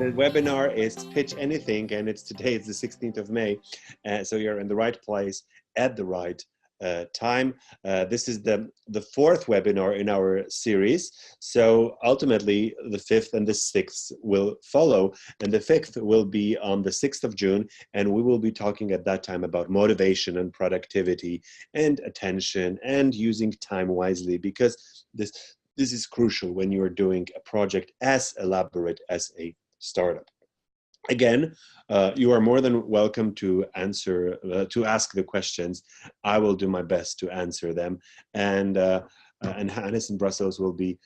The webinar is Pitch Anything, and today it's the 16th of May. So you're in the right place at the right time. This is the fourth webinar in our series. So ultimately, the fifth and the sixth will follow, and the fifth will be on the 6th of June, and we will be talking at that time about motivation and productivity and attention and using time wisely, because this is crucial when you are doing a project as elaborate as a startup. Again, you are more than welcome to ask the questions. I will do my best to answer them, and Hannes in Brussels will be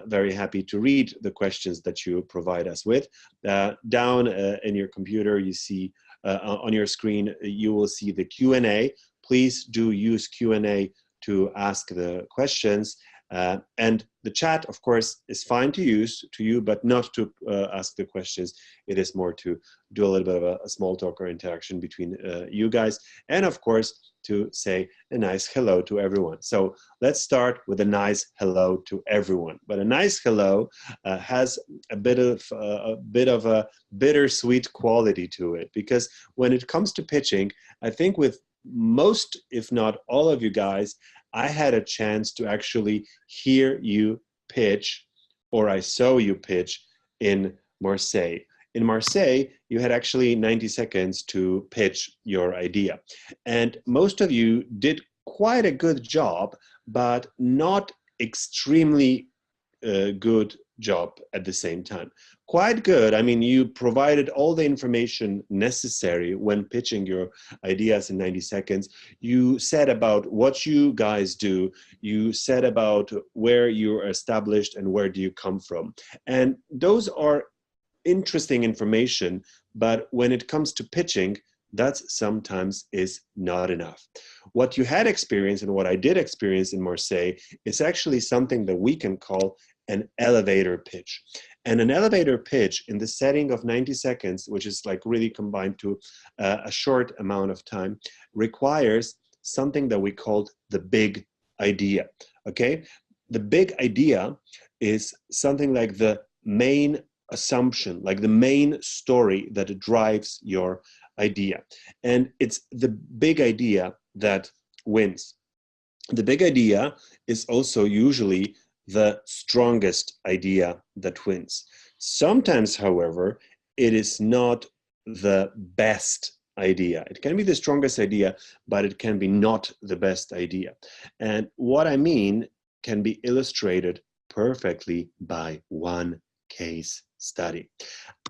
very happy to read the questions that you provide us with. Down in your computer, you see on your screen, you will see the Q&A. Please do use Q&A to ask the questions. And the chat, of course, is fine to use to you, but not to ask the questions. It is more to do a little bit of a small talk or interaction between you guys, and of course, to say a nice hello to everyone. So let's start with a nice hello to everyone. But a nice hello has a bit of a bittersweet quality to it, because when it comes to pitching, I think with most, if not all of you guys, I had a chance to actually hear you pitch, or I saw you pitch in Marseille. In Marseille, you had actually 90 seconds to pitch your idea. And most of you did quite a good job, but not extremely good job at the same time. Quite good. I mean, you provided all the information necessary when pitching your ideas in 90 seconds. You said about what you guys do. You said about where you're established and where do you come from. And those are interesting information, but when it comes to pitching, that sometimes is not enough. What you had experienced and what I did experience in Marseille is actually something that we can call an elevator pitch. And an elevator pitch in the setting of 90 seconds, which is like really combined to a short amount of time, requires something that we called the big idea, okay? The big idea is something like the main assumption, like the main story that drives your idea. And it's the big idea that wins. The big idea is also usually the strongest idea that wins. Sometimes, however, it is not the best idea. It can be the strongest idea, but it can be not the best idea. And what I mean can be illustrated perfectly by one case study.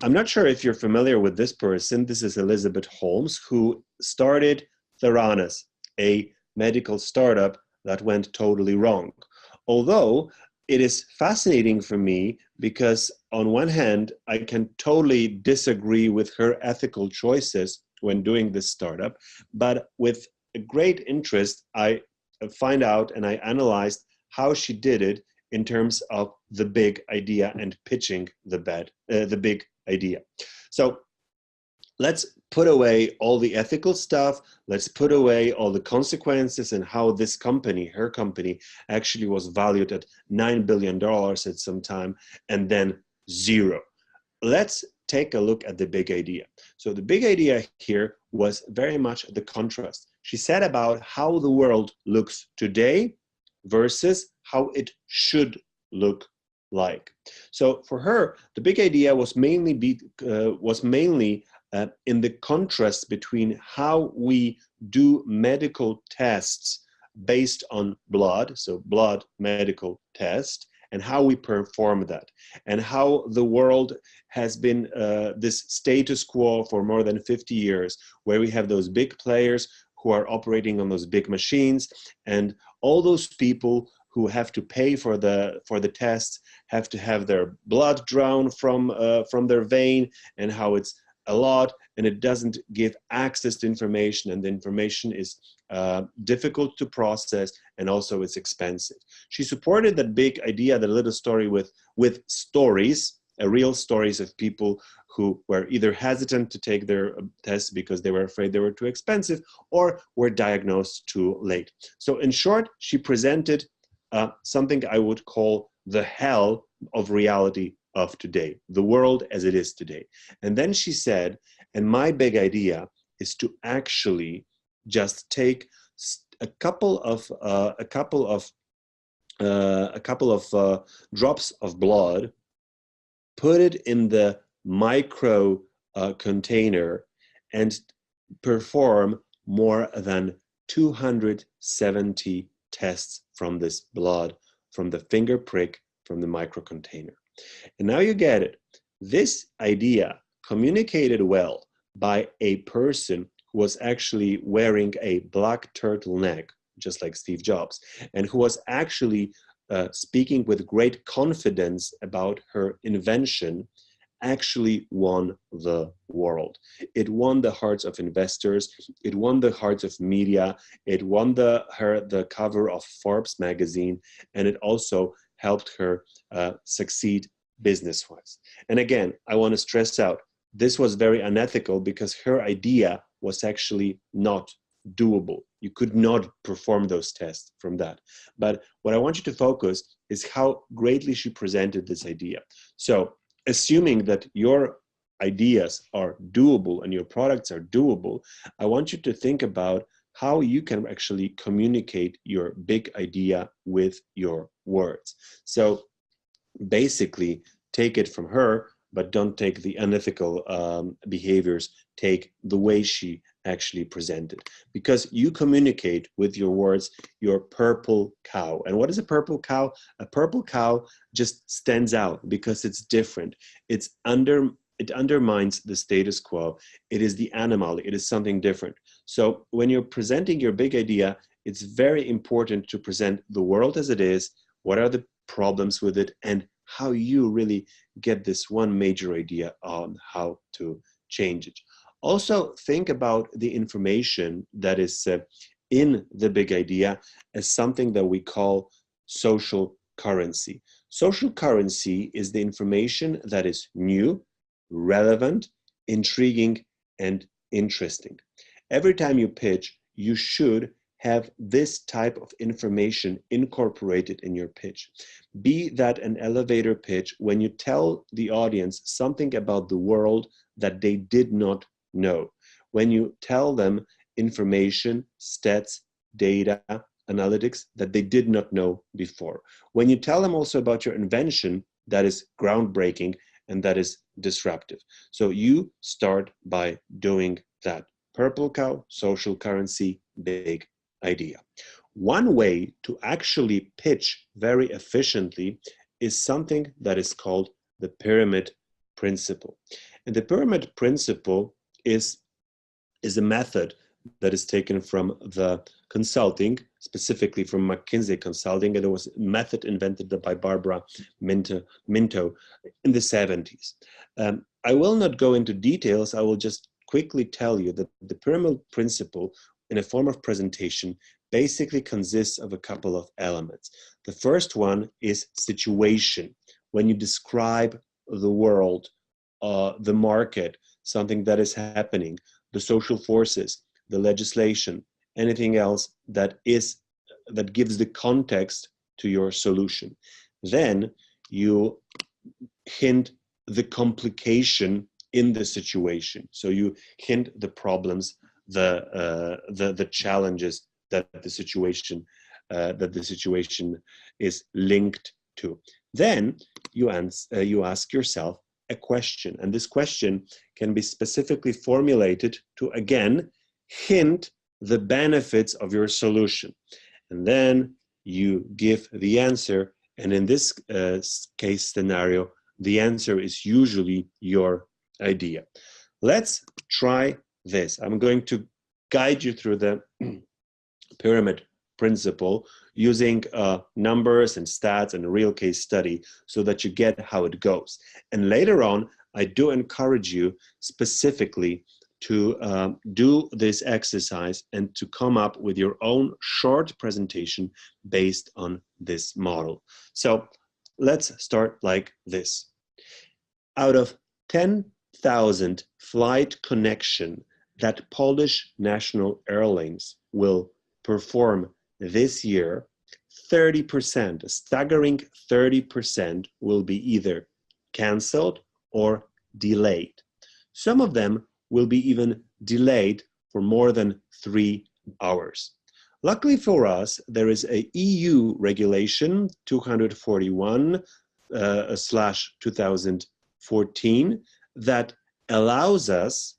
I'm not sure if you're familiar with this person. This is Elizabeth Holmes, who started Theranos, a medical startup that went totally wrong. Although it is fascinating for me because on one hand, I can totally disagree with her ethical choices when doing this startup, but with a great interest, I find out and I analyzed how she did it in terms of the big idea and pitching the big idea. So let's put away all the ethical stuff. Let's put away all the consequences and how this company, her company, actually was valued at $9 billion at some time and then zero. Let's take a look at the big idea. So the big idea here was very much the contrast. She said about how the world looks today versus how it should look like. So for her, the big idea was mainly in the contrast between how we do medical tests based on blood, so blood medical test, and how we perform that, and how the world has been this status quo for more than 50 years, where we have those big players who are operating on those big machines, and all those people who have to pay for the tests have to have their blood drawn from their vein, and how it's a lot, and it doesn't give access to information, and the information is difficult to process, and also it's expensive. She supported that big idea, the little story with stories, real stories of people who were either hesitant to take their tests because they were afraid they were too expensive, or were diagnosed too late. So in short, she presented something I would call the hell of reality of today, the world as it is today. And then she said, and my big idea is to actually just take a couple of drops of blood, put it in the micro container, and perform more than 270 tests from this blood, from the finger prick, from the micro container. And now you get it. This idea communicated well by a person who was actually wearing a black turtleneck, just like Steve Jobs, and who was actually speaking with great confidence about her invention, actually won the world. It won the hearts of investors. It won the hearts of media. It won the cover of Forbes magazine, and it also helped her succeed business-wise. And again, I want to stress out, this was very unethical because her idea was actually not doable. You could not perform those tests from that. But what I want you to focus is how greatly she presented this idea. So, assuming that your ideas are doable and your products are doable, I want you to think about how you can actually communicate your big idea with your words. So basically, take it from her, but don't take the unethical behaviors. Take the way she actually presented, because you communicate with your words your purple cow. And what is a purple cow? A purple cow just stands out because it's different. It undermines the status quo. It is the animal. It is something different. So when you're presenting your big idea, it's very important to present the world as it is. What are the problems with it, and how you really get this one major idea on how to change it. Also, think about the information that is in the big idea as something that we call social currency. Social currency is the information that is new, relevant, intriguing, and interesting. Every time you pitch, you should have this type of information incorporated in your pitch. Be that an elevator pitch when you tell the audience something about the world that they did not know. When you tell them information, stats, data, analytics that they did not know before. When you tell them also about your invention that is groundbreaking and that is disruptive. So you start by doing that. Purple cow, social currency, big idea. One way to actually pitch very efficiently is something that is called the pyramid principle. And the pyramid principle is a method that is taken from the consulting, specifically from McKinsey Consulting, and it was a method invented by Barbara Minto in the 70s. I will not go into details. I will just quickly tell you that the pyramid principle in a form of presentation basically consists of a couple of elements. The first one is situation. When you describe the world, the market, something that is happening, the social forces, the legislation, anything else that gives the context to your solution. Then you hint the complication in the situation. So you hint the problems, the challenges that the situation is linked to. Then you ask yourself a question, and this question can be specifically formulated to again hint the benefits of your solution, and then you give the answer. And in this case scenario, the answer is usually your idea. Let's try this. I'm going to guide you through the pyramid principle using numbers and stats and a real case study so that you get how it goes. And later on, I do encourage you specifically to do this exercise and to come up with your own short presentation based on this model. So let's start like this. Out of 10,000 flight connection that Polish National Airlines will perform this year, 30%, a staggering 30% will be either canceled, or delayed. Some of them will be even delayed for more than 3 hours. Luckily for us, there is a EU regulation 241/2014 that allows us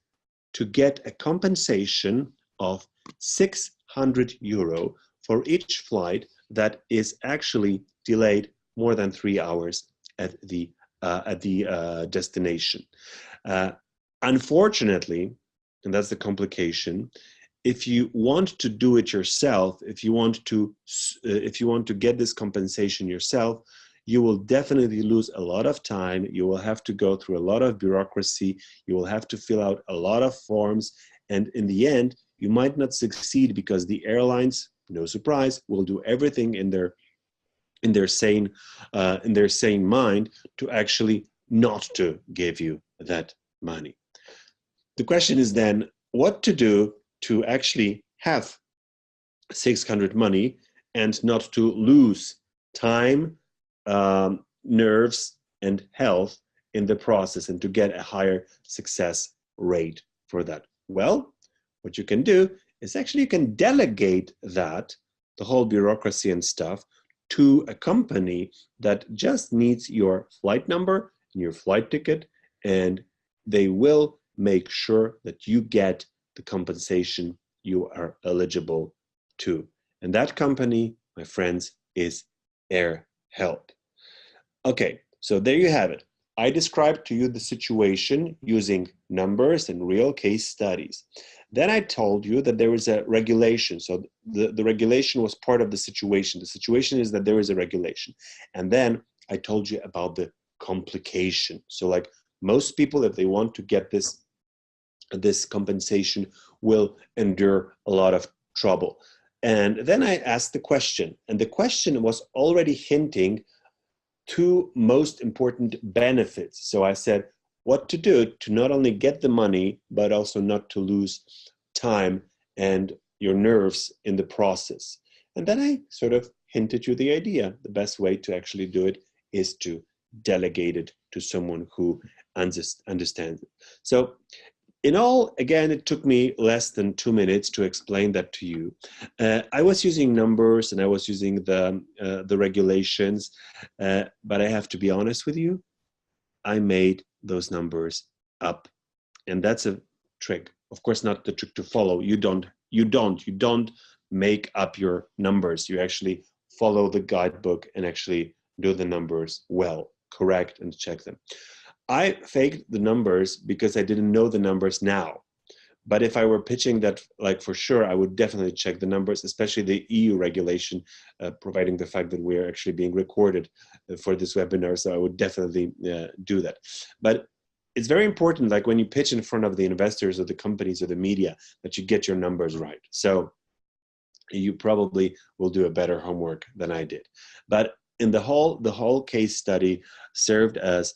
to get a compensation of €600 for each flight that is actually delayed more than 3 hours at the destination. Unfortunately, and that's the complication, if you want to do it yourself, if you want to get this compensation yourself, you will definitely lose a lot of time. You will have to go through a lot of bureaucracy. You will have to fill out a lot of forms. And in the end, you might not succeed because the airlines, no surprise, will do everything in their sane mind to actually not to give you that money. The question is then what to do to actually have 600 money and not to lose time, nerves, and health in the process, and to get a higher success rate for that. Well, what you can do is actually you can delegate that, the whole bureaucracy and stuff, to a company that just needs your flight number and your flight ticket, and they will make sure that you get the compensation you are eligible to. And that company, my friends, is AirHelp. Okay, so there you have it. I described to you the situation using numbers and real case studies. Then I told you that there is a regulation. So the regulation was part of the situation. The situation is that there is a regulation. And then I told you about the complication. So like most people, if they want to get this compensation, will endure a lot of trouble. And then I asked the question, and the question was already hinting two most important benefits. So I said, what to do to not only get the money, but also not to lose time and your nerves in the process. And then I sort of hinted you the idea. The best way to actually do it is to delegate it to someone who understands it. So in all, again, it took me less than 2 minutes to explain that to you. I was using numbers and I was using the regulations, but I have to be honest with you, I made those numbers up. And that's a trick. Of course, not the trick to follow. You don't make up your numbers. You actually follow the guidebook and actually do the numbers well, correct, and check them. I faked the numbers because I didn't know the numbers now. But if I were pitching that, like for sure, I would definitely check the numbers, especially the EU regulation, providing the fact that we're actually being recorded for this webinar. So I would definitely do that. But it's very important, like when you pitch in front of the investors or the companies or the media, that you get your numbers right. So you probably will do a better homework than I did. But in the whole case study served as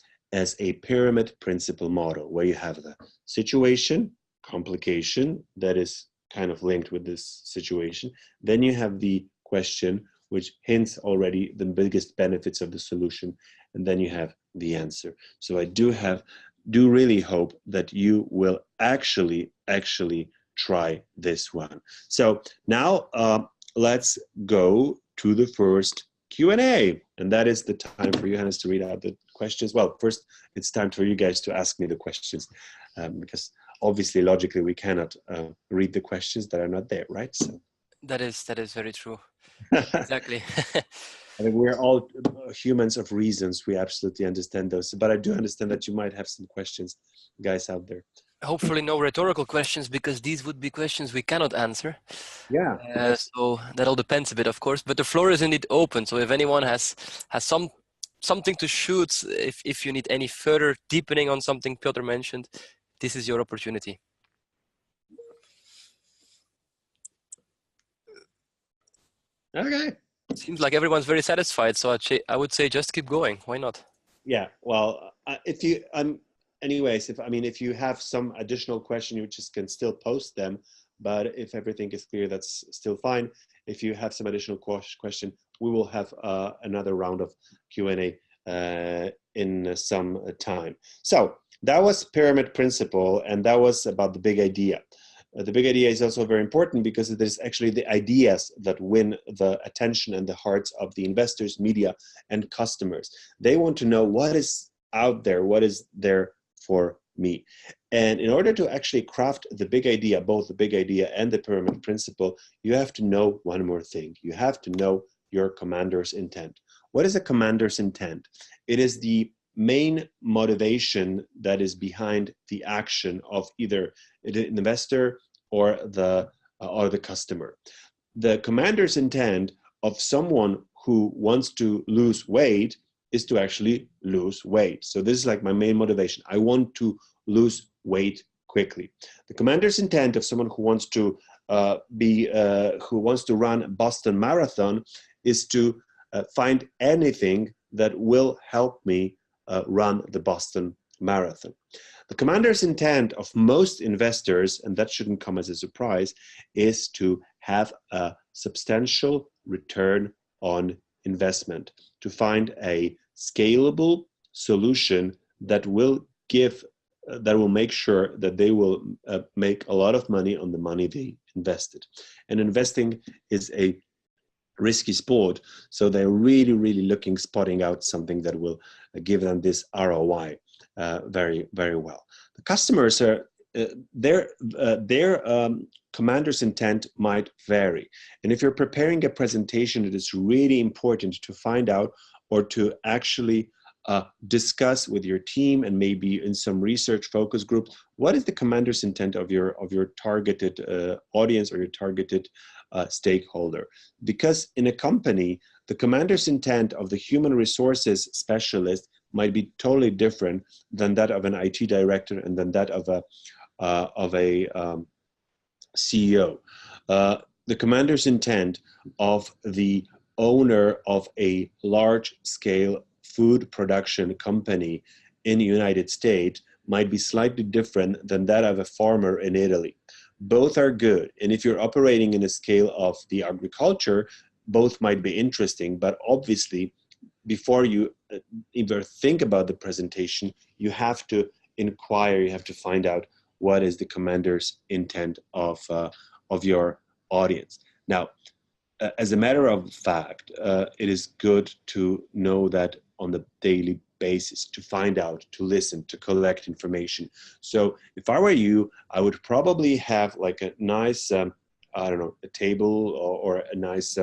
a pyramid principle model, where you have the situation, complication, that is kind of linked with this situation. Then you have the question, which hints already the biggest benefits of the solution. And then you have the answer. So I do really hope that you will actually try this one. So now let's go to the first Q&A, and that is the time for Johannes to read out the questions. Well, first, it's time for you guys to ask me the questions, because obviously, logically, we cannot read the questions that are not there, right? So that is very true. Exactly. I think we're all humans of reasons. We absolutely understand those. But I do understand that you might have some questions, guys out there. Hopefully no rhetorical questions, because these would be questions we cannot answer. Yeah. So that all depends a bit, of course. But the floor is indeed open. So if anyone has something to shoot, if you need any further deepening on something Piotr mentioned, this is your opportunity. Okay. Seems like everyone's very satisfied. So I would say just keep going. Why not? Yeah. Well, anyways, if you have some additional question, you just can still post them. But if everything is clear, that's still fine. If you have some additional question, we will have another round of Q&A in some time. So that was pyramid principle, and that was about the big idea. The big idea is also very important because it is actually the ideas that win the attention and the hearts of the investors, media, and customers. They want to know what is out there, what is there for me. And in order to actually craft the big idea, both the big idea and the pyramid principle, you have to know one more thing. You have to know your commander's intent. What is a commander's intent? It is the main motivation that is behind the action of either the investor or the customer. The commander's intent of someone who wants to lose weight is to actually lose weight. So this is like my main motivation. I want to lose weight quickly. The commander's intent of someone who wants to run Boston Marathon is to find anything that will help me run the Boston Marathon. The commander's intent of most investors, and that shouldn't come as a surprise, is to have a substantial return on investment, to find a scalable solution that will make sure that they will make a lot of money on the money they invested. And investing is a risky sport, so they're really spotting out something that will give them this ROI very well. The customers are their commander's intent might vary, and if you're preparing a presentation, it is really important to find out or to actually discuss with your team and maybe in some research focus group, what is the commander's intent of your targeted audience or your targeted stakeholder. Because in a company, the commander's intent of the human resources specialist might be totally different than that of an IT director and than that of a CEO. The commander's intent of the owner of a large-scale food production company in the United States might be slightly different than that of a farmer in Italy. Both are good, and if you're operating in a scale of the agriculture, both might be interesting, but obviously, before you even think about the presentation, you have to inquire, you have to find out what is the commander's intent of your audience. Now, as a matter of fact, it is good to know that on the daily basis, to find out, to listen, to collect information. So if I were you, I would probably have like a nice, I don't know, a table or a nice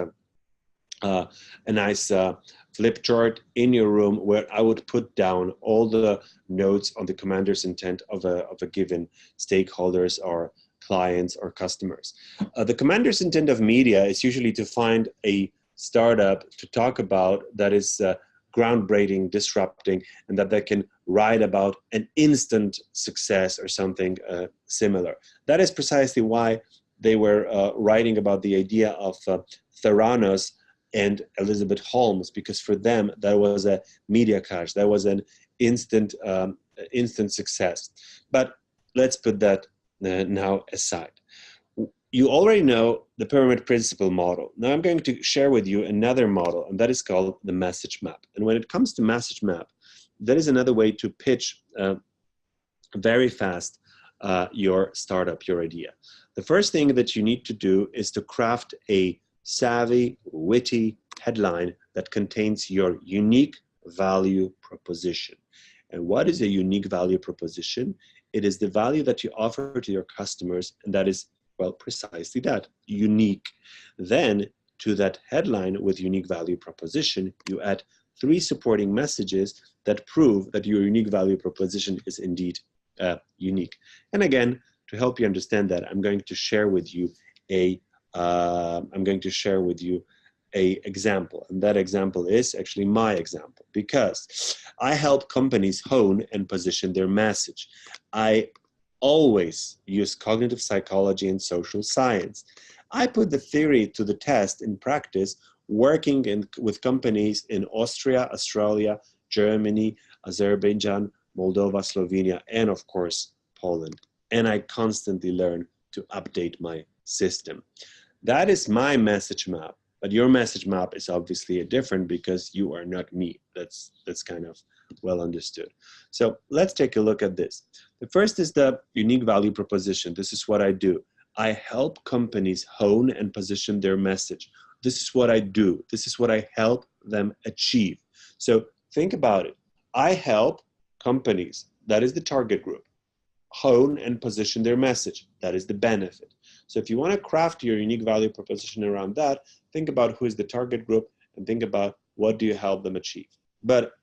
flip chart in your room where I would put down all the notes on the commander's intent of a given stakeholders or clients or customers. The commander's intent of media is usually to find a startup to talk about that is groundbreaking, disrupting, and that they can write about an instant success or something similar. That is precisely why they were writing about the idea of Theranos and Elizabeth Holmes, because for them that was a media cash, that was an instant success. But let's put that now aside. You already know the pyramid principle model. Now I'm going to share with you another model, and that is called the message map. And when it comes to message map, that is another way to pitch very fast your startup, your idea. The first thing that you need to do is to craft a savvy, witty headline that contains your unique value proposition. And what is a unique value proposition? It is the value that you offer to your customers, and that is, well, precisely that, unique. Then to that headline with unique value proposition, you add 3 supporting messages that prove that your unique value proposition is indeed unique. And again, to help you understand that, I'm going to share with you a example, and that example is actually my example, because I help companies hone and position their message. I always use cognitive psychology and social science. I put the theory to the test in practice, working with companies in Austria, Australia, Germany, Azerbaijan, Moldova, Slovenia, and of course, Poland. And I constantly learn to update my system. That is my message map. but your message map is obviously different because you are not me. That's kind of well understood. So let's take a look at this. The first is the unique value proposition. This is what I do. I help companies hone and position their message. This is what I do. This is what I help them achieve. So think about it. I help companies, that is the target group, hone and position their message. That is the benefit. So if you want to craft your unique value proposition around that, think about who is the target group and think about what do you help them achieve. But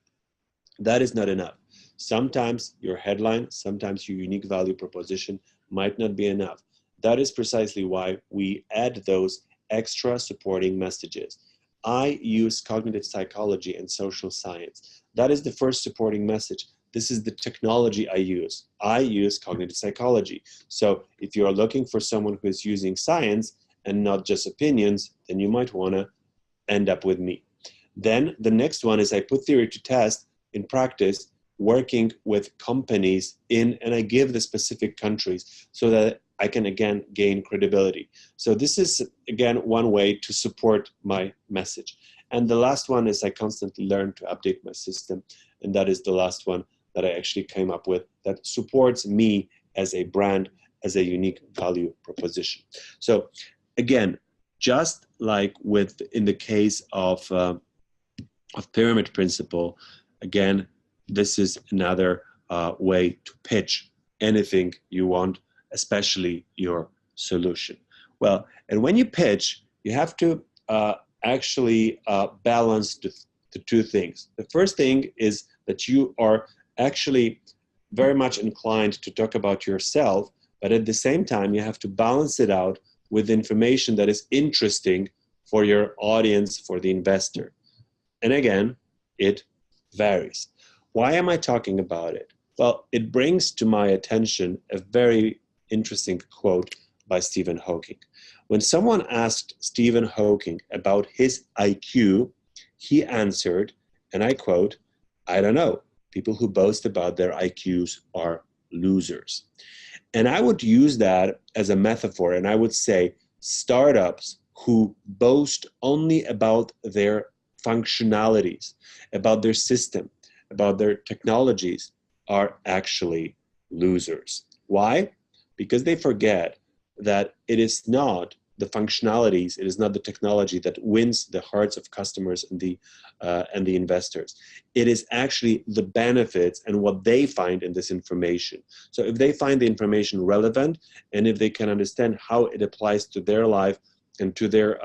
that is not enough. Sometimes your headline, sometimes your unique value proposition might not be enough. That is precisely why we add those extra supporting messages. I use cognitive psychology and social science. That is the first supporting message. This is the technology I use. I use cognitive psychology. So if you're looking for someone who is using science and not just opinions, then you might want to end up with me. Then the next one is I put theory to test in practice, working with companies and I give the specific countries so that I can again gain credibility. So this is again one way to support my message. And the last one is I constantly learn to update my system. And that is the last one that I actually came up with that supports me as a brand, as a unique value proposition. So again, just like in the case of pyramid principle, again, this is another way to pitch anything you want, especially your solution. Well, and when you pitch, you have to actually balance the two things. The first thing is that you are actually very much inclined to talk about yourself, but at the same time, you have to balance it out with information that is interesting for your audience, for the investor. And again, it varies. Why am I talking about it? Well, it brings to my attention a very interesting quote by Stephen Hawking. When someone asked Stephen Hawking about his IQ, he answered, and I quote, "I don't know. People who boast about their IQs are losers." And I would use that as a metaphor, and I would say startups who boast only about their functionalities, about their system, about their technologies are actually losers. Why? Because they forget that it is not the functionalities, it is not the technology that wins the hearts of customers and the investors. It is actually the benefits and what they find in this information. So if they find the information relevant and if they can understand how it applies to their life and to their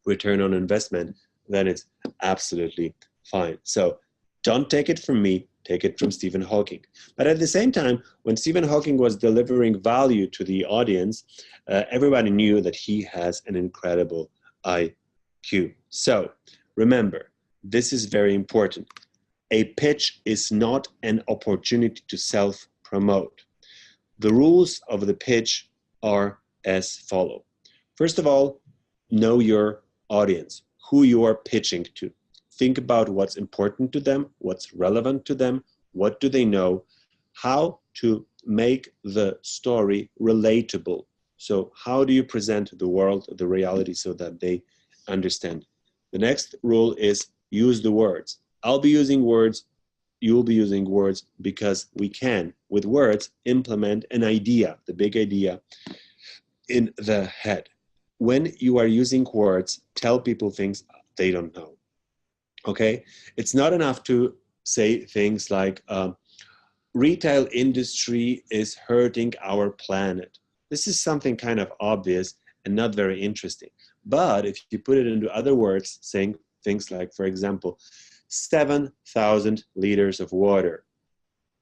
return on investment, then it's absolutely fine. So don't take it from me, take it from Stephen Hawking. But at the same time, when Stephen Hawking was delivering value to the audience, everybody knew that he has an incredible IQ. So remember, this is very important. A pitch is not an opportunity to self-promote. The rules of the pitch are as follow. First of all, know your audience, who you are pitching to. Think about what's important to them, what's relevant to them, what do they know, how to make the story relatable. So how do you present the world, the reality, so that they understand? The next rule is use the words. I'll be using words, you'll be using words, because we can, with words, implement an idea, the big idea, in the head. When you are using words, tell people things they don't know. Okay, it's not enough to say things like retail industry is hurting our planet. This is something kind of obvious and not very interesting. But if you put it into other words, saying things like, for example, 7,000 liters of water,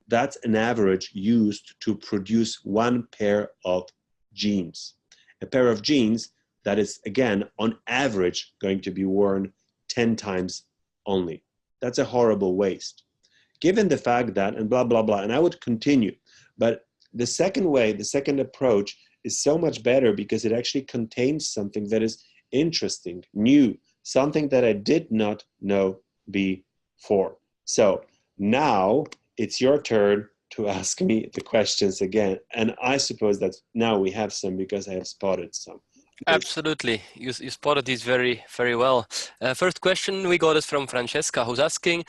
that's an average used to produce one pair of jeans. A pair of jeans that is, again, on average going to be worn 10 times only. That's a horrible waste. Given the fact that, and blah, blah, blah, and I would continue, but the second way, the second approach is so much better because it actually contains something that is interesting, new, something that I did not know before. So now it's your turn to ask me the questions again. And I suppose that now we have some because I have spotted some. Absolutely. You spotted these very, very well. First question we got is from Francesca, who's asking,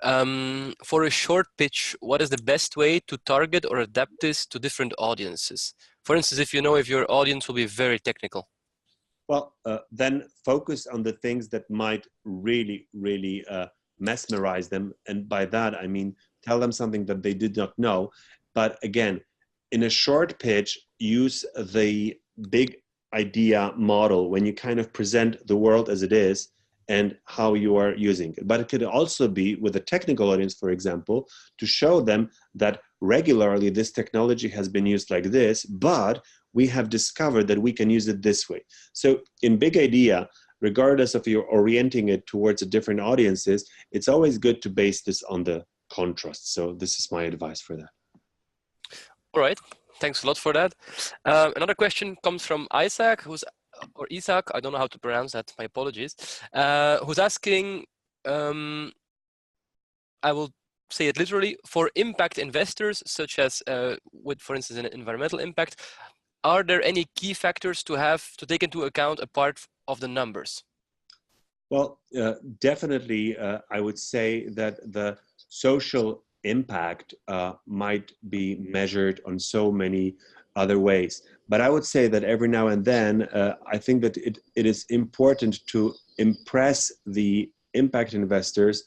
for a short pitch, what is the best way to target or adapt this to different audiences? For instance, if you know if your audience will be very technical. Well, then focus on the things that might really, really mesmerize them. And by that, I mean, tell them something that they did not know. But again, in a short pitch, use the big idea model when you kind of present the world as it is and how you are using it. But it could also be with a technical audience, for example, to show them that regularly this technology has been used like this, but we have discovered that we can use it this way. So in big idea, regardless of you're orienting it towards a different audiences, it's always good to base this on the contrast. So this is my advice for that. All right. Thanks a lot for that. Another question comes from Isaac, or Isaac, I don't know how to pronounce that, my apologies, who's asking, I will say it literally, for impact investors, such as with, for instance, an environmental impact, are there any key factors to take into account apart of the numbers? Well, definitely, I would say that the social impact might be measured on so many other ways. But I would say that every now and then, I think that it is important to impress the impact investors,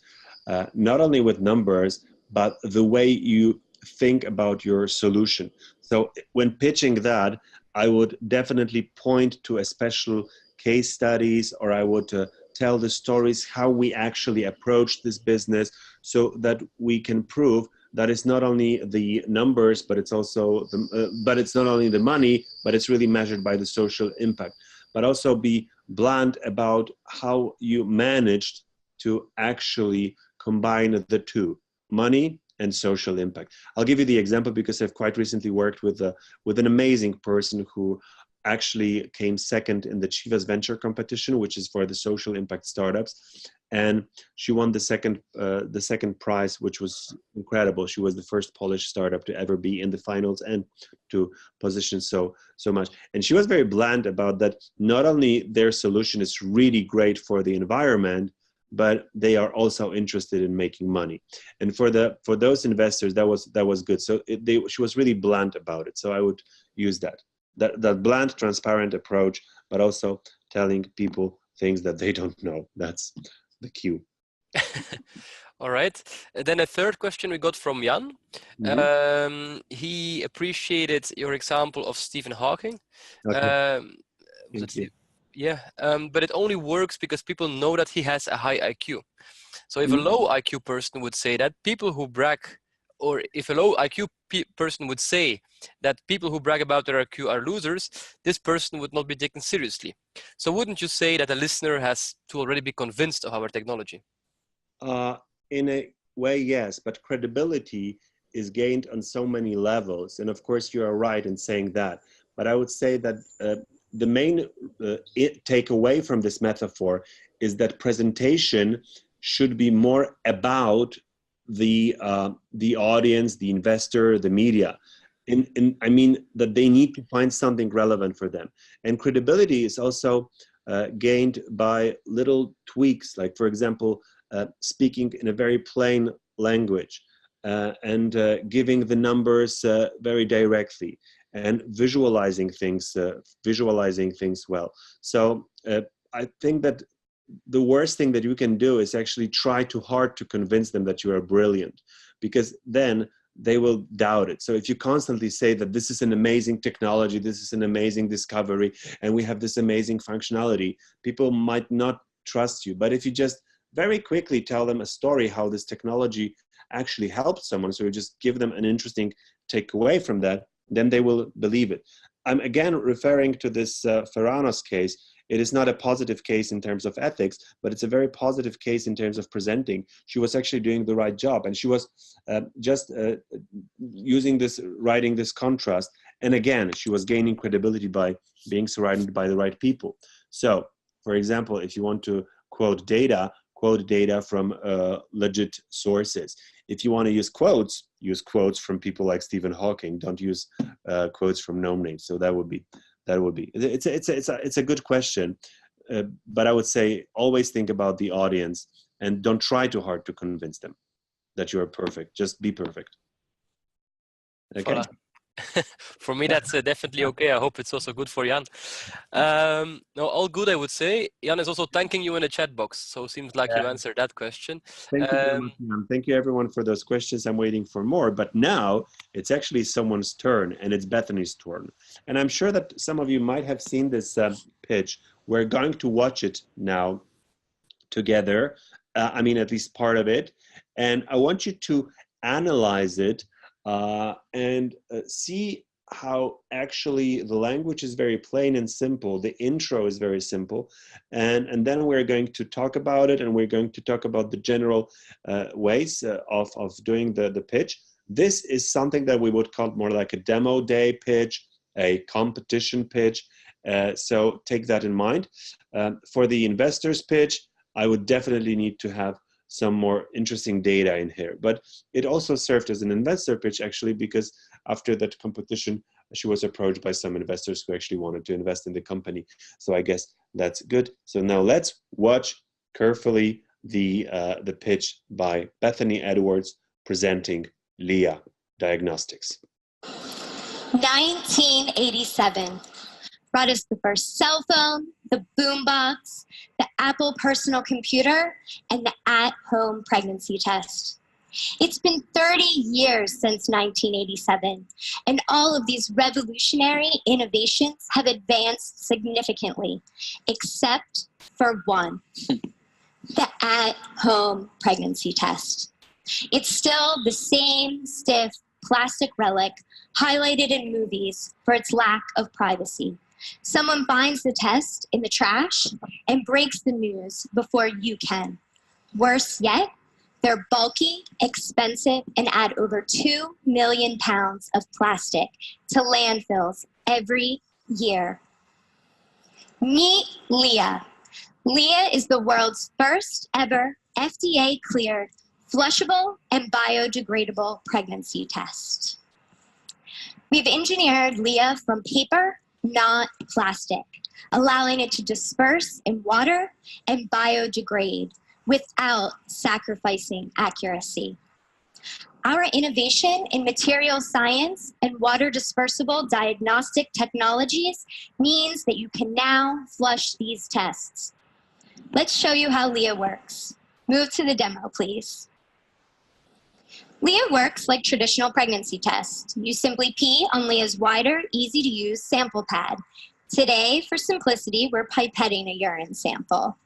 not only with numbers, but the way you think about your solution. So when pitching that, I would definitely point to a special case studies, or I would tell the stories how we actually approach this business, so that we can prove that it's not only the numbers, but it's also but it's not only the money, but it's really measured by the social impact. But also be blunt about how you managed to actually combine the two, money and social impact. I'll give you the example because I've quite recently worked with an amazing person who actually came second in the Chivas Venture competition, which is for the social impact startups, and she won the second prize, which was incredible. She was the first Polish startup to ever be in the finals and to position so much. And she was very blunt about that. Not only their solution is really great for the environment, but they are also interested in making money. And for those investors, that was good. So she was really blunt about it. So I would use that blunt, transparent approach, but also telling people things that they don't know. That's the cue. All right. And then a third question we got from Jan. Mm-hmm. He appreciated your example of Stephen Hawking. Okay. Thank you. Yeah, but it only works because people know that he has a high IQ. So if a Mm-hmm. low IQ person would say that people who brag, or if a low IQ person would say that people who brag about their IQ are losers, this person would not be taken seriously. So wouldn't you say that a listener has to already be convinced of our technology? In a way, yes, but credibility is gained on so many levels. And of course, you are right in saying that. But I would say that the main takeaway from this metaphor is that presentation should be more about the audience, the investor, the media. I mean that they need to find something relevant for them. And credibility is also gained by little tweaks, like, for example, speaking in a very plain language and giving the numbers very directly and visualizing things well. So I think that the worst thing that you can do is actually try too hard to convince them that you are brilliant, because then they will doubt it. So if you constantly say that this is an amazing technology, this is an amazing discovery, and we have this amazing functionality, people might not trust you. But if you just very quickly tell them a story how this technology actually helped someone, so you just give them an interesting takeaway from that, then they will believe it. I'm again referring to this Ferranos case. It is not a positive case in terms of ethics, but it's a very positive case in terms of presenting. She was actually doing the right job, and she was just writing this contrast. And again, she was gaining credibility by being surrounded by the right people. So, for example, if you want to quote data from legit sources. If you want to use quotes from people like Stephen Hawking. Don't use quotes from no names. So that would be That would be. It's a good question, but I would say always think about the audience and don't try too hard to convince them that you are perfect. Just be perfect. Okay. Voilà. For me, that's definitely okay. I hope it's also good for Jan. No, all good, I would say. Jan is also thanking you in the chat box, so it seems like you answered that question. Thank you very much, Jan. Thank you everyone for those questions. I'm waiting for more, but now it's actually someone's turn, and it's Bethany's turn. And I'm sure that some of you might have seen this pitch. We're going to watch it now together. I mean, at least part of it. And I want you to analyze it and see how actually the language is very plain and simple. The intro is very simple. And then we're going to talk about it, and we're going to talk about the general ways of doing the pitch. This is something that we would call more like a demo day pitch, a competition pitch. So take that in mind. For the investors pitch, I would definitely need to have some more interesting data in here. But it also served as an investor pitch, actually, because after that competition, she was approached by some investors who actually wanted to invest in the company. So I guess that's good. So now let's watch carefully the pitch by Bethany Edwards presenting Leah Diagnostics. 1987 brought us the first cell phone, the boombox, the Apple personal computer, and the at-home pregnancy test. It's been 30 years since 1987, and all of these revolutionary innovations have advanced significantly, except for one, the at-home pregnancy test. It's still the same stiff plastic relic highlighted in movies for its lack of privacy. Someone finds the test in the trash and breaks the news before you can. Worse yet, they're bulky, expensive, and add over 2 million pounds of plastic to landfills every year. Meet Leah. Leah is the world's first ever FDA-cleared, flushable, and biodegradable pregnancy test. We've engineered Leah from paper, not plastic, allowing it to disperse in water and biodegrade without sacrificing accuracy. Our innovation in material science and water dispersible diagnostic technologies means that you can now flush these tests. Let's show you how Leah works. Move to the demo, please. Leah works like traditional pregnancy tests. You simply pee on Leah's wider, easy-to-use sample pad. Today, for simplicity, we're pipetting a urine sample.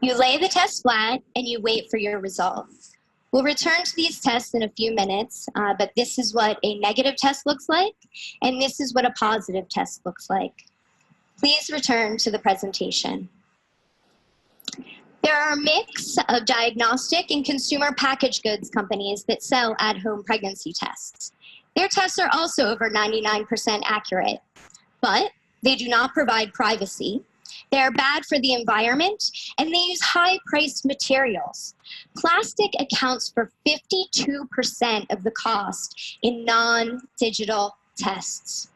You lay the test flat and you wait for your results. We'll return to these tests in a few minutes, but this is what a negative test looks like, and this is what a positive test looks like. Please return to the presentation. There are a mix of diagnostic and consumer packaged goods companies that sell at-home pregnancy tests. Their tests are also over 99% accurate, but they do not provide privacy. They are bad for the environment, and they use high-priced materials. Plastic accounts for 52% of the cost in non-digital tests.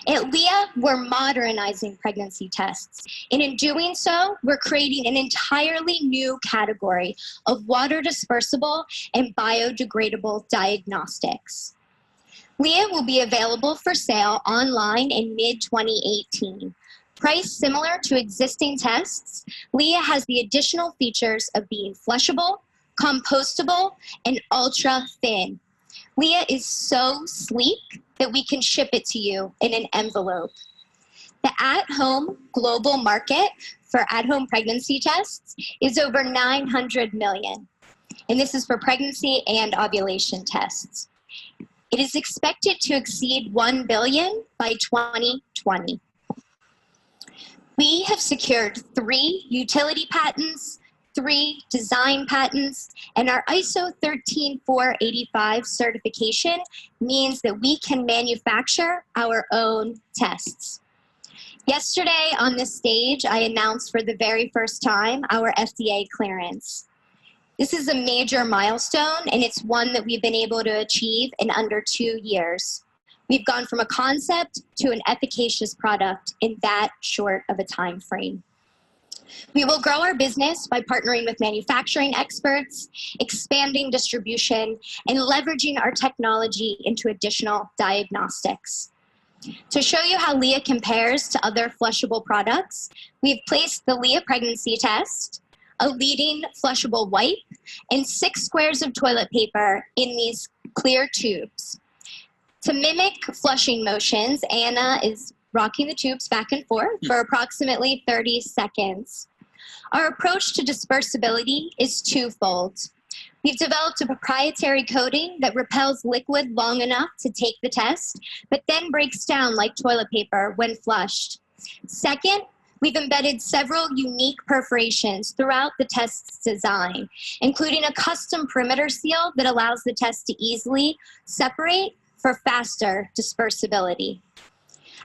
At Leah, we're modernizing pregnancy tests, and in doing so, we're creating an entirely new category of water dispersible and biodegradable diagnostics. Leah will be available for sale online in mid-2018. Priced similar to existing tests, Leah has the additional features of being flushable, compostable, and ultra-thin. Leah is so sleek that we can ship it to you in an envelope. The at-home global market for at-home pregnancy tests is over 900 million, and this is for pregnancy and ovulation tests. It is expected to exceed 1 billion by 2020. We have secured 3 utility patents, 3 design patents, and our ISO 13485 certification means that we can manufacture our own tests. Yesterday on this stage, I announced for the very first time our FDA clearance. This is a major milestone, and it's one that we've been able to achieve in under 2 years. We've gone from a concept to an efficacious product in that short of a time frame. We will grow our business by partnering with manufacturing experts, expanding distribution, and leveraging our technology into additional diagnostics. To show you how Leah compares to other flushable products, we've placed the Leah pregnancy test, a leading flushable wipe, and 6 squares of toilet paper in these clear tubes. To mimic flushing motions, Anna is rocking the tubes back and forth for approximately 30 seconds. Our approach to dispersibility is twofold. We've developed a proprietary coating that repels liquid long enough to take the test, but then breaks down like toilet paper when flushed. Second, we've embedded several unique perforations throughout the test's design, including a custom perimeter seal that allows the test to easily separate for faster dispersibility.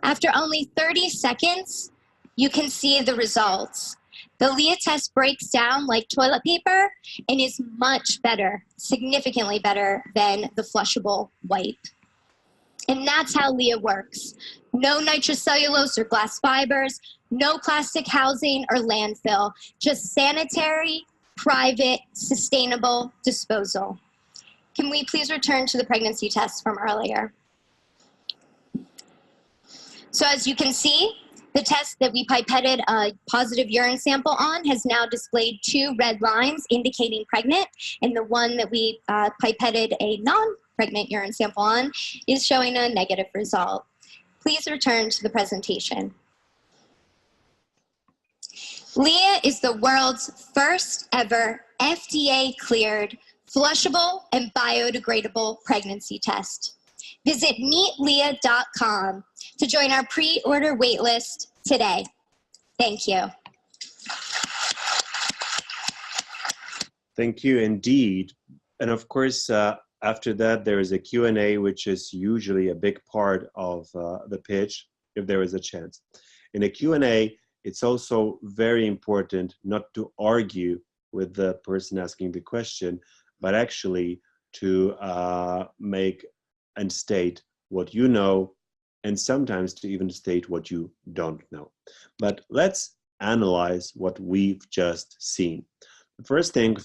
After only 30 seconds, you can see the results. The Leah test breaks down like toilet paper and is much better, significantly better than the flushable wipe. And that's how Leah works. No nitrocellulose or glass fibers, no plastic housing or landfill, just sanitary, private, sustainable disposal. Can we please return to the pregnancy test from earlier? So as you can see, the test that we pipetted a positive urine sample on has now displayed 2 red lines indicating pregnant, and the one that we pipetted a non-pregnant urine sample on is showing a negative result. Please return to the presentation. Leah is the world's first ever FDA-cleared, flushable, and biodegradable pregnancy test. Visit meetleah.com to join our pre-order waitlist today. Thank you. Thank you indeed. And of course, after that, there is a Q&A, which is usually a big part of the pitch, if there is a chance. In a Q&A, it's also very important not to argue with the person asking the question, but actually to make and state what you know, and sometimes to even state what you don't know. But let's analyze what we've just seen. The first thing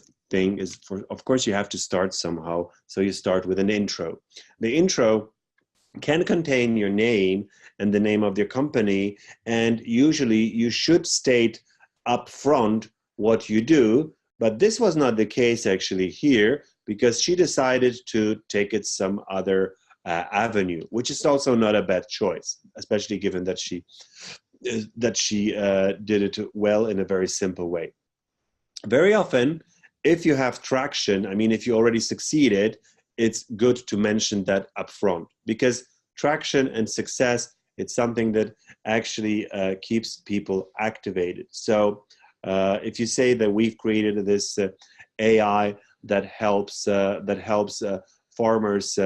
is, of course, you have to start somehow. So you start with an intro. The intro can contain your name and the name of your company, and usually you should state up front what you do, but this was not the case actually here, because she decided to take it some other avenue, which is also not a bad choice, especially given that she did it well in a very simple way. Very often, if you have traction, I mean, if you already succeeded, it's good to mention that up front, because traction and success, it's something that actually keeps people activated. So if you say that we've created this AI that helps farmers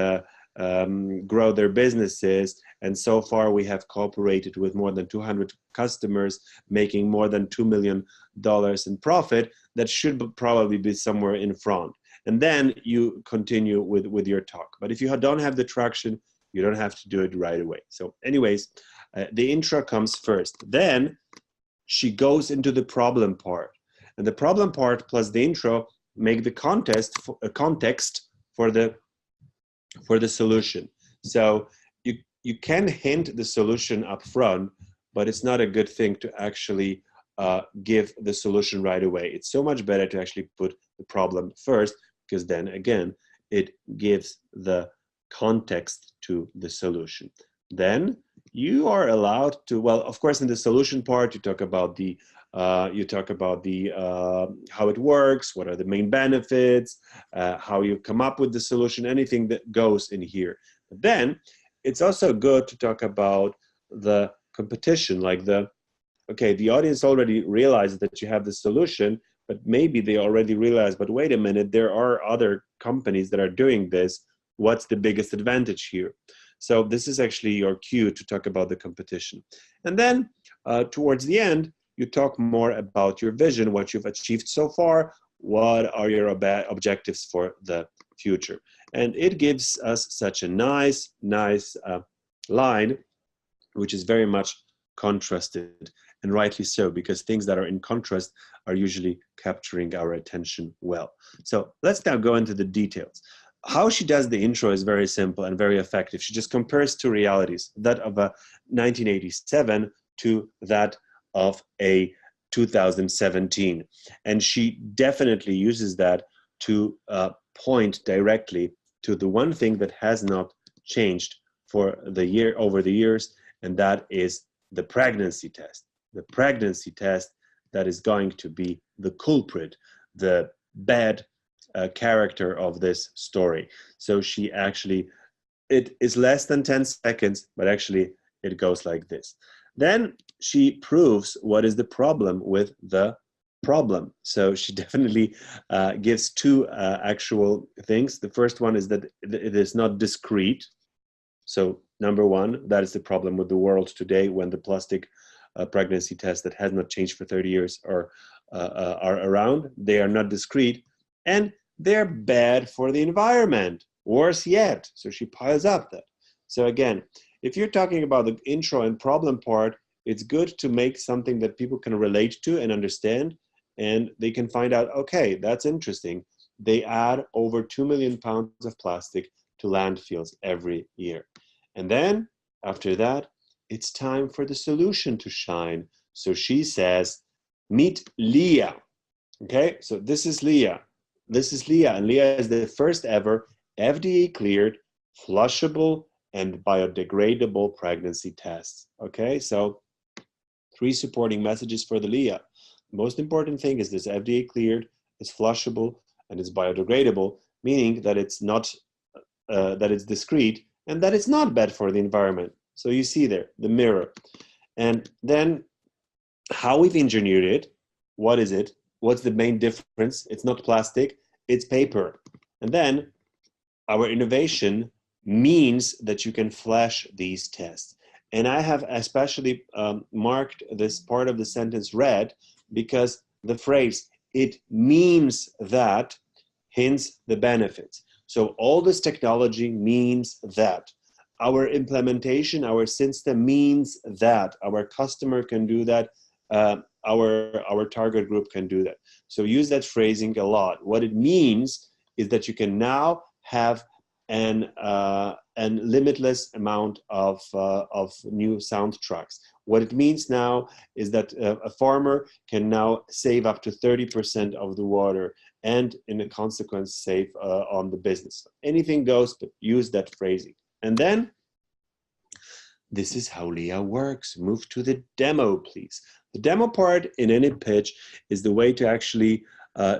grow their businesses, and so far we have cooperated with more than 200 customers, making more than $2 million in profit, that should probably be somewhere in front. And then you continue with your talk. But if you don't have the traction, you don't have to do it right away. So anyways, the intro comes first. Then she goes into the problem part. And the problem part plus the intro make the context for the solution. So you can hint the solution up front, but it's not a good thing to actually give the solution right away. It's so much better to actually put the problem first, because then again, it gives the context to the solution. Then you are allowed to, well, of course, in the solution part, you talk about the how it works, what are the main benefits, how you come up with the solution, anything that goes in here. But then it's also good to talk about the competition, like the audience already realizes that you have the solution, but maybe they already realize, but wait a minute, there are other companies that are doing this. What's the biggest advantage here? So this is actually your cue to talk about the competition. And then towards the end, you talk more about your vision, what you've achieved so far, what are your objectives for the future. And it gives us such a nice line, which is very much contrasted, and rightly so, because things that are in contrast are usually capturing our attention well. So let's now go into the details. How she does the intro is very simple and very effective. She just compares two realities, that of a 1987 to that of a 2017. And she definitely uses that to point directly to the one thing that has not changed for the year over the years, and that is the pregnancy test. The pregnancy test that is going to be the culprit, the bad character of this story. So she actually, it is less than 10 seconds, but actually it goes like this. Then she proves what is the problem with the problem. So she definitely gives two actual things. The first one is that it is not discrete. So number one, that is the problem with the world today, when the plastic pregnancy tests that has not changed for 30 years are around. They are not discrete, and they're bad for the environment. Worse yet, so she piles up that. So again, if you're talking about the intro and problem part, it's good to make something that people can relate to and understand, and they can find out, okay, that's interesting. They add over 2 million pounds of plastic to landfills every year. And then after that, it's time for the solution to shine. So she says, meet Leah. Okay, so this is Leah. This is Leah, and Leah is the first ever FDA cleared, flushable, and biodegradable pregnancy test. Okay, so 3 supporting messages for the Leah. The most important thing is this FDA cleared, it's flushable, and it's biodegradable, meaning that it's not, that it's discrete, and that it's not bad for the environment. So you see there, the mirror. And then how we've engineered it, what is it? What's the main difference? It's not plastic, it's paper. And then our innovation means that you can flash these tests. And I have especially marked this part of the sentence red, because the phrase, it means that, hints the benefits. So all this technology means that. Our implementation, our system means that. Our customer can do that. Our target group can do that. So use that phrasing a lot. What it means is that you can now have an limitless amount of new soundtracks. What it means now is that a farmer can now save up to 30% of the water, and in a consequence save on the business. Anything goes, but use that phrasing. And then this is how Leah works. Move to the demo, please. The demo part in any pitch is the way to actually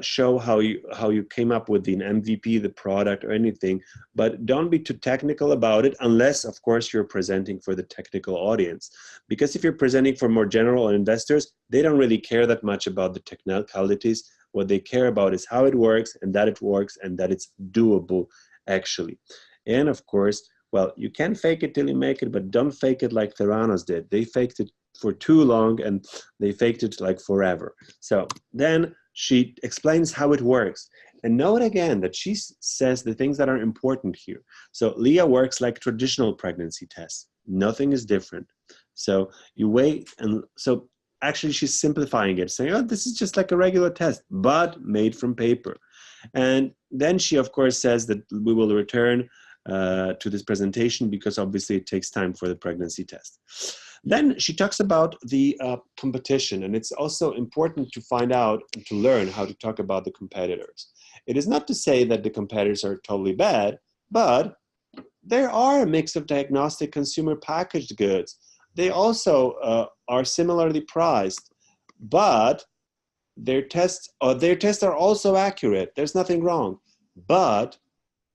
show how you came up with the MVP, the product, or anything, but don't be too technical about it, unless, of course, you're presenting for the technical audience. Because if you're presenting for more general investors, they don't really care that much about the technicalities. What they care about is how it works, and that it's doable, actually. And of course, well, you can fake it till you make it, but don't fake it like Theranos did. They faked it for too long, and they faked it like forever. So then she explains how it works. And note again that she says the things that are important here. So Leah works like traditional pregnancy tests. Nothing is different. So you wait, and so actually she's simplifying it, saying, oh, this is just like a regular test, but made from paper. And then she, of course, says that we will return to this presentation, because obviously it takes time for the pregnancy test. Then she talks about the competition, and it's also important to find out and to learn how to talk about the competitors. It is not to say that the competitors are totally bad, but there are a mix of diagnostic consumer packaged goods. They also are similarly priced, but their tests are also accurate. There's nothing wrong, but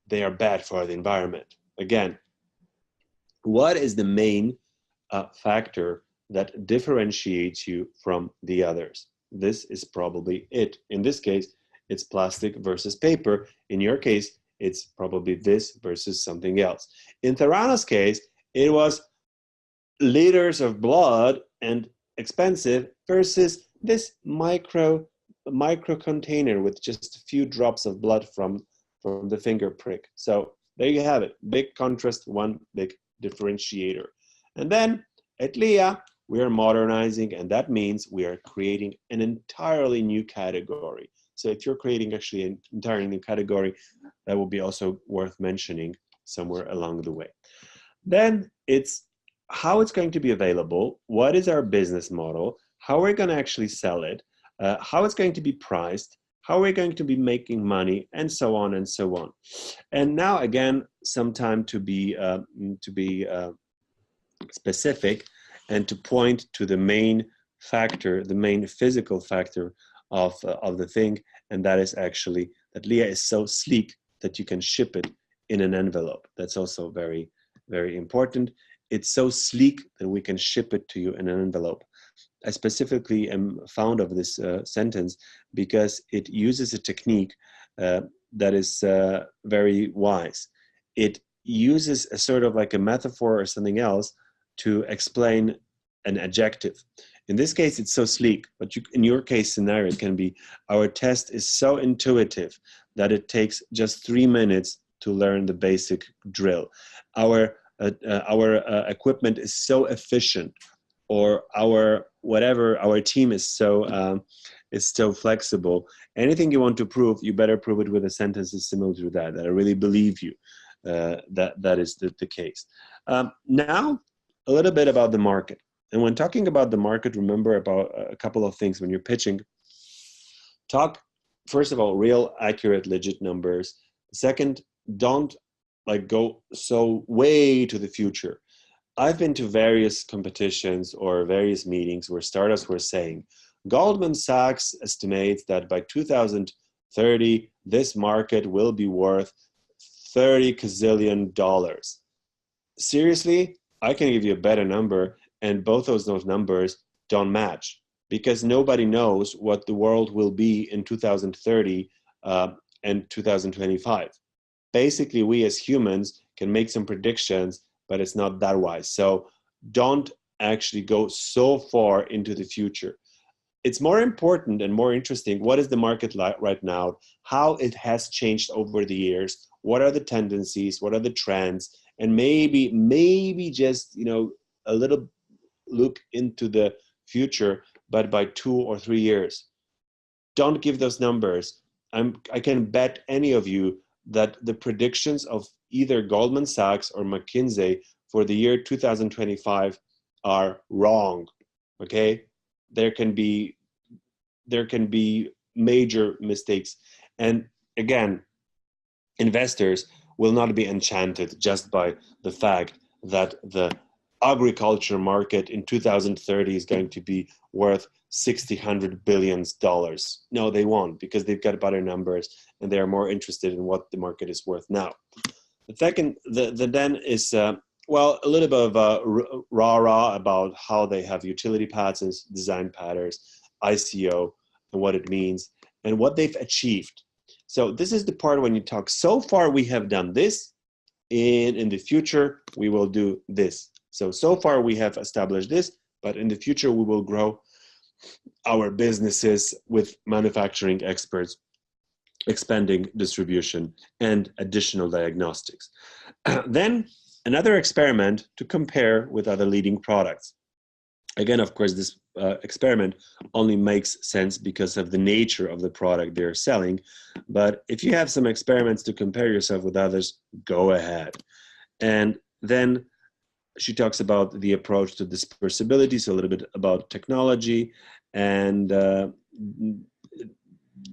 they are bad for the environment. Again, what is the main factor that differentiates you from the others? This is probably it. In this case, it's plastic versus paper. In your case, it's probably this versus something else. In Theranos' case, it was liters of blood and expensive versus this micro container with just a few drops of blood from the finger prick. So there you have it. Big contrast, one big differentiator. And then at Leah, we are modernizing, and that means we are creating an entirely new category. So if you're creating actually an entirely new category, that will be also worth mentioning somewhere along the way. Then it's how it's going to be available, what is our business model, how we're going to actually sell it, how it's going to be priced, how we're going to be making money, and so on and so on. And now again, some time to be specific and to point to the main factor, the main physical factor of the thing, and that is actually that Leah is so sleek that you can ship it in an envelope. That's also very, very important. It's so sleek that we can ship it to you in an envelope. I specifically am fond of this sentence because it uses a technique that is very wise. It uses a sort of like a metaphor or something else to explain an adjective. In this case, it's so sleek, but in your case scenario, it can be, our test is so intuitive that it takes just 3 minutes to learn the basic drill. Our equipment is so efficient, or our team is so flexible. Anything you want to prove, you better prove it with a sentence similar to that I really believe you that is the case. Now, a little bit about the market. And when talking about the market, remember about a couple of things when you're pitching. Talk, first of all, real accurate legit numbers. Second, don't go so way to the future. I've been to various competitions or various meetings where startups were saying, Goldman Sachs estimates that by 2030, this market will be worth $30 gazillion. Seriously, I can give you a better number, and both those numbers don't match because nobody knows what the world will be in 2030 and 2025. Basically, we as humans can make some predictions, but it's not that wise. So don't actually go so far into the future. It's more important and more interesting. What is the market like right now? How it has changed over the years? What are the tendencies? What are the trends? And maybe just, a little look into the future, but by 2 or 3 years. Don't give those numbers. I can bet any of you that the predictions of either Goldman Sachs or McKinsey for the year 2025 are wrong. Okay, there can be major mistakes, and again, investors will not be enchanted just by the fact that the agriculture market in 2030 is going to be worth $100 billion. No, they won't, because they've got better numbers and they are more interested in what the market is worth now. The second, then is, a little bit of a rah-rah about how they have utility patterns, design patterns, ICO, and what it means, and what they've achieved. So this is the part when you talk, so far we have done this, in the future we will do this. So far we have established this, but in the future we will grow our businesses with manufacturing experts, expanding distribution, and additional diagnostics. Then another experiment to compare with other leading products. Again, of course, this experiment only makes sense because of the nature of the product they're selling. But if you have some experiments to compare yourself with others, go ahead. And then she talks about the approach to dispersibility, so a little bit about technology, and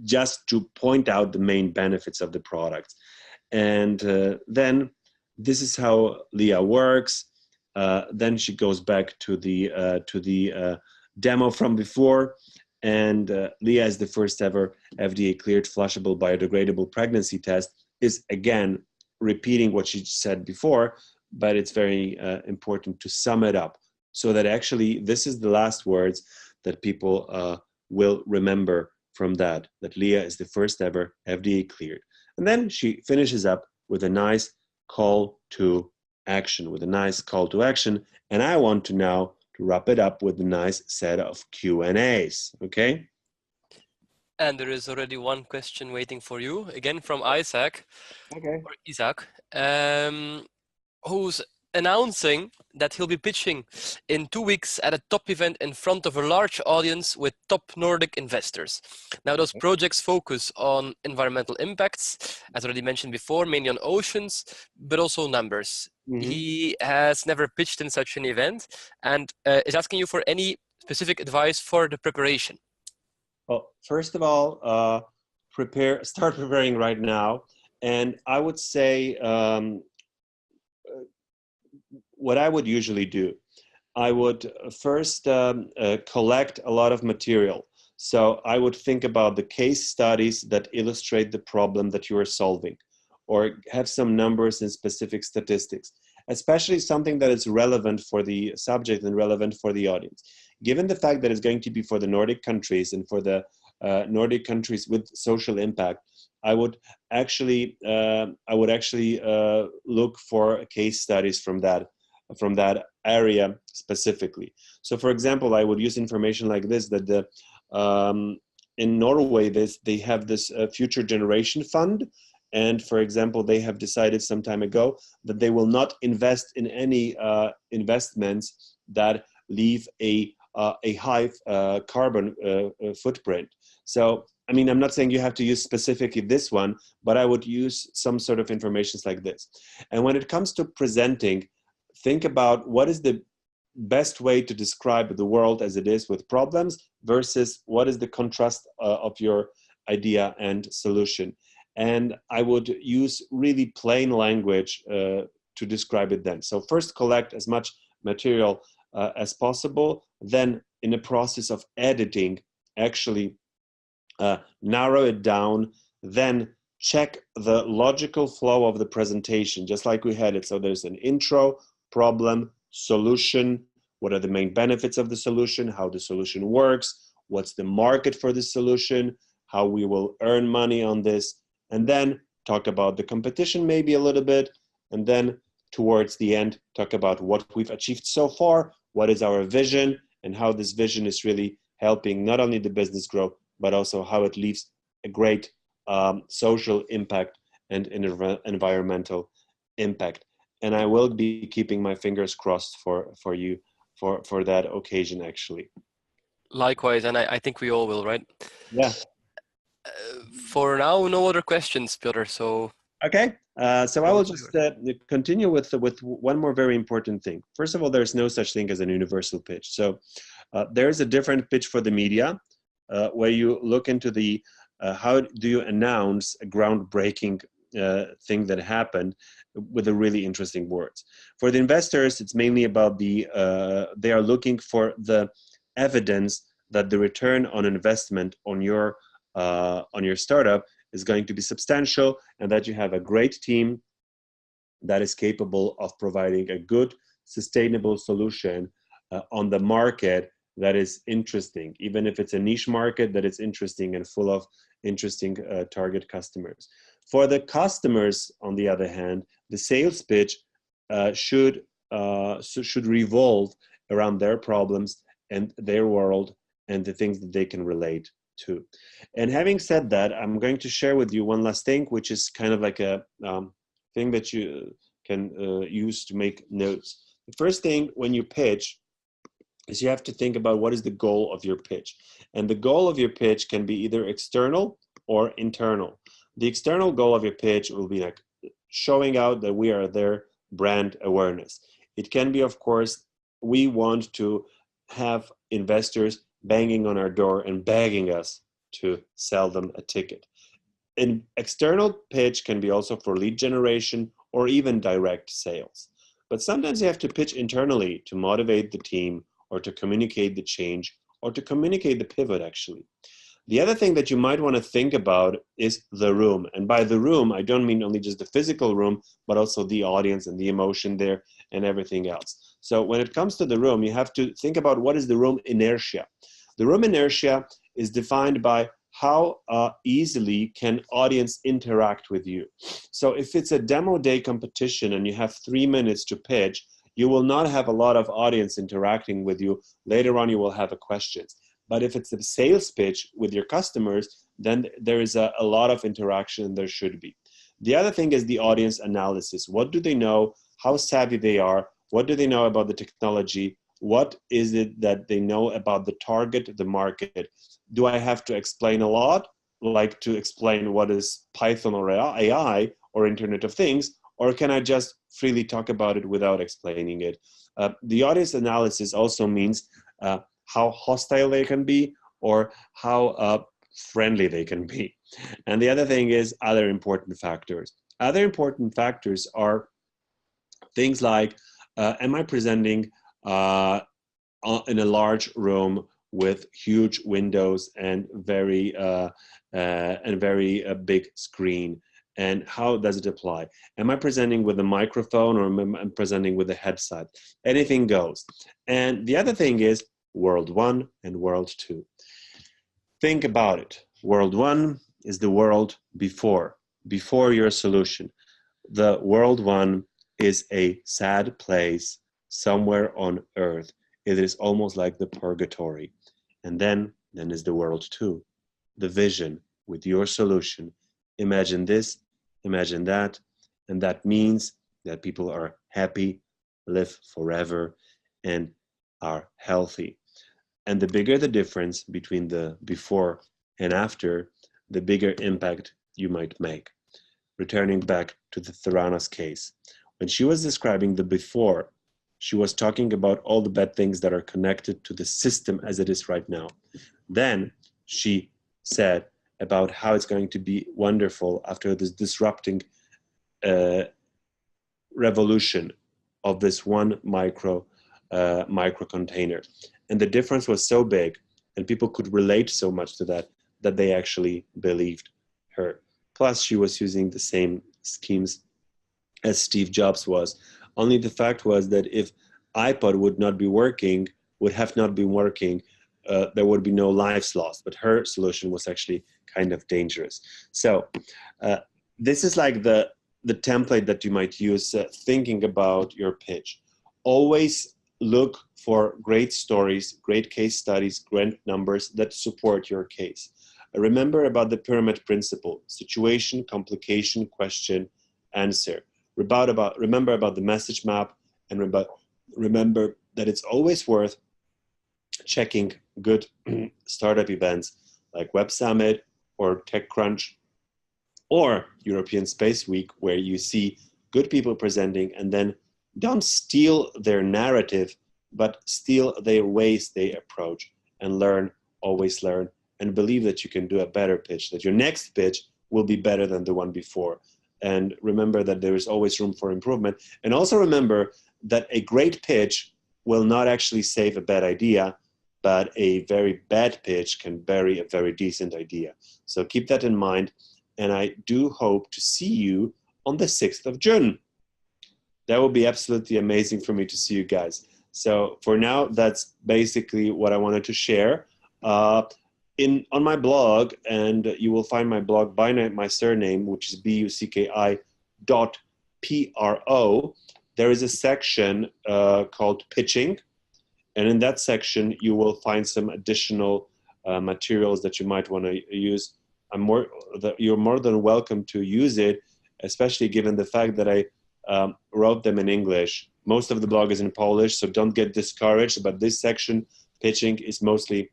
just to point out the main benefits of the product. And then this is how Leah works. Then she goes back to the demo from before, and Leah is the first ever FDA cleared flushable biodegradable pregnancy test, is again repeating what she said before, but it's very important to sum it up so that actually this is the last words that people will remember from that Leah is the first ever FDA cleared. And then she finishes up with a nice call to action, and I want to now to wrap it up with a nice set of Q&As, okay? And there is already one question waiting for you, again from Isaac, Okay. or Isaac, who's announcing that he'll be pitching in 2 weeks at a top event in front of a large audience with top Nordic investors. Now, those projects focus on environmental impacts, as already mentioned before, mainly on oceans, but also numbers. He has never pitched in such an event and is asking you for any specific advice for the preparation. Well, first of all, start preparing right now. And I would say what I would usually do, I would first collect a lot of material. So I would think about the case studies that illustrate the problem that you are solving, or have some numbers and specific statistics, especially something that is relevant for the subject and relevant for the audience. Given the fact that it's going to be for the Nordic countries and for the Nordic countries with social impact, I would actually look for case studies from that area specifically. So, for example, I would use information like this, that in Norway they have this future generation fund, and for example, they have decided some time ago that they will not invest in any investments that leave a high carbon footprint. So, I mean, I'm not saying you have to use specifically this one, but I would use some sort of information like this. And when it comes to presenting, think about what is the best way to describe the world as it is with problems versus what is the contrast of your idea and solution. And I would use really plain language to describe it then. So first collect as much material as possible, then in the process of editing, actually narrow it down, then check the logical flow of the presentation, just like we had it. So there's an intro, problem, solution, what are the main benefits of the solution, how the solution works, what's the market for the solution, how we will earn money on this, and then talk about the competition maybe a little bit, and then towards the end, talk about what we've achieved so far, what is our vision, and how this vision is really helping not only the business grow, but also how it leaves a great social impact and environmental impact. And I will be keeping my fingers crossed for you for that occasion, actually. Likewise, and I think we all will, right? Yeah. For now, no other questions, Piotr. So okay. So I will just continue with one more very important thing. First of all, there's no such thing as an universal pitch. So there's a different pitch for the media, where you look into the how do you announce a groundbreaking thing that happened with the really interesting words. For the investors, it's mainly about they are looking for the evidence that the return on investment on your startup is going to be substantial, and that you have a great team that is capable of providing a good, sustainable solution on the market that is interesting, even if it's a niche market that is interesting and full of interesting target customers. For the customers, on the other hand, the sales pitch should revolve around their problems and their world and the things that they can relate to. And having said that, I'm going to share with you one last thing, which is kind of like a thing that you can use to make notes. The first thing when you pitch is you have to think about what is the goal of your pitch. And the goal of your pitch can be either external or internal. The external goal of your pitch will be like showing out that we are their brand awareness. It can be, of course, we want to have investors banging on our door and begging us to sell them a ticket. An external pitch can be also for lead generation or even direct sales. But sometimes you have to pitch internally to motivate the team, or to communicate the change, or to communicate the pivot, actually. The other thing that you might want to think about is the room. And by the room, I don't mean only just the physical room, but also the audience and the emotion there and everything else. So when it comes to the room, you have to think about what is the room inertia. The room inertia is defined by how easily can audience interact with you. So if it's a demo day competition and you have 3 minutes to pitch, you will not have a lot of audience interacting with you. Later on, you will have questions. But if it's a sales pitch with your customers, then there is a lot of interaction, there should be. The other thing is the audience analysis. What do they know? how savvy they are, what do they know about the technology, what is it that they know about the target, the market. Do I have to explain a lot, like to explain what is Python or AI or Internet of Things, or can I just freely talk about it without explaining it? The audience analysis also means how hostile they can be or how friendly they can be. And the other thing is other important factors. Other important factors are things like, am I presenting in a large room with huge windows and very big screen? And how does it apply? Am I presenting with a microphone or am I presenting with a headset? Anything goes. And the other thing is world 1 and world 2. Think about it. World 1 is the world before your solution. The world 1 is a sad place somewhere on earth. It is almost like the purgatory. And then is the world 2, the vision with your solution. Imagine this, imagine that, and that means that people are happy, live forever, and are healthy. And the bigger the difference between the before and after, the bigger impact you might make. Returning back to the Theranos case, when she was describing the before, she was talking about all the bad things that are connected to the system as it is right now. Then she said about how it's going to be wonderful after this disrupting revolution of this one micro container. And the difference was so big and people could relate so much to that they actually believed her. Plus she was using the same schemes as Steve Jobs was. Only the fact was that if iPod would have not been working, there would be no lives lost. But her solution was actually kind of dangerous. So this is like the template that you might use thinking about your pitch. Always look for great stories, great case studies, great numbers that support your case. Remember about the pyramid principle: situation, complication, question, answer. Remember about the message map, and remember that it's always worth checking good startup events like Web Summit or TechCrunch or European Space Week, where you see good people presenting, and then don't steal their narrative, but steal their ways they approach, and learn, always learn, and believe that you can do a better pitch, that your next pitch will be better than the one before. And remember that there is always room for improvement. And also remember that a great pitch will not actually save a bad idea, but a very bad pitch can bury a very decent idea. So keep that in mind. And I do hope to see you on the 6th of June. That will be absolutely amazing for me to see you guys. So for now, that's basically what I wanted to share. On my blog, and you will find my blog by my surname, which is bucki.pro, there is a section called pitching. And in that section, you will find some additional materials that you might want to use. You're more than welcome to use it, especially given the fact that I wrote them in English. Most of the blog is in Polish, so don't get discouraged. But this section, pitching, is mostly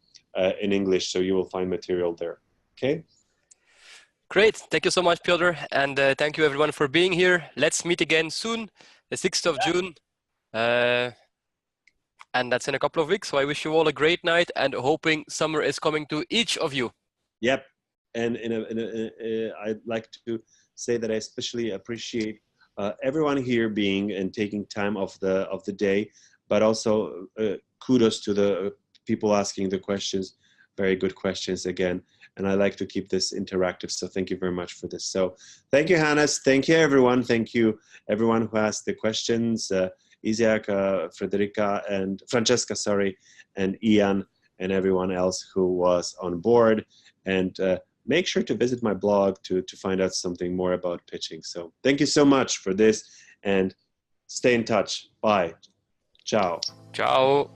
in English, so you will find material there. Okay? Great. Thank you so much, Piotr. And thank you, everyone, for being here. Let's meet again soon, the 6th of June. And that's in a couple of weeks. So I wish you all a great night, and hoping summer is coming to each of you. Yep. And I'd like to say that I especially appreciate everyone here being and taking time of the day, but also kudos to the people asking the questions. Very good questions again. And I like to keep this interactive. So thank you very much for this. So thank you, Hannes. Thank you, everyone. Thank you, everyone who asked the questions. Isaac, Frederica, and Francesca, and Ian, and everyone else who was on board. And make sure to visit my blog to find out something more about pitching. So thank you so much for this, and stay in touch. Bye. Ciao. Ciao.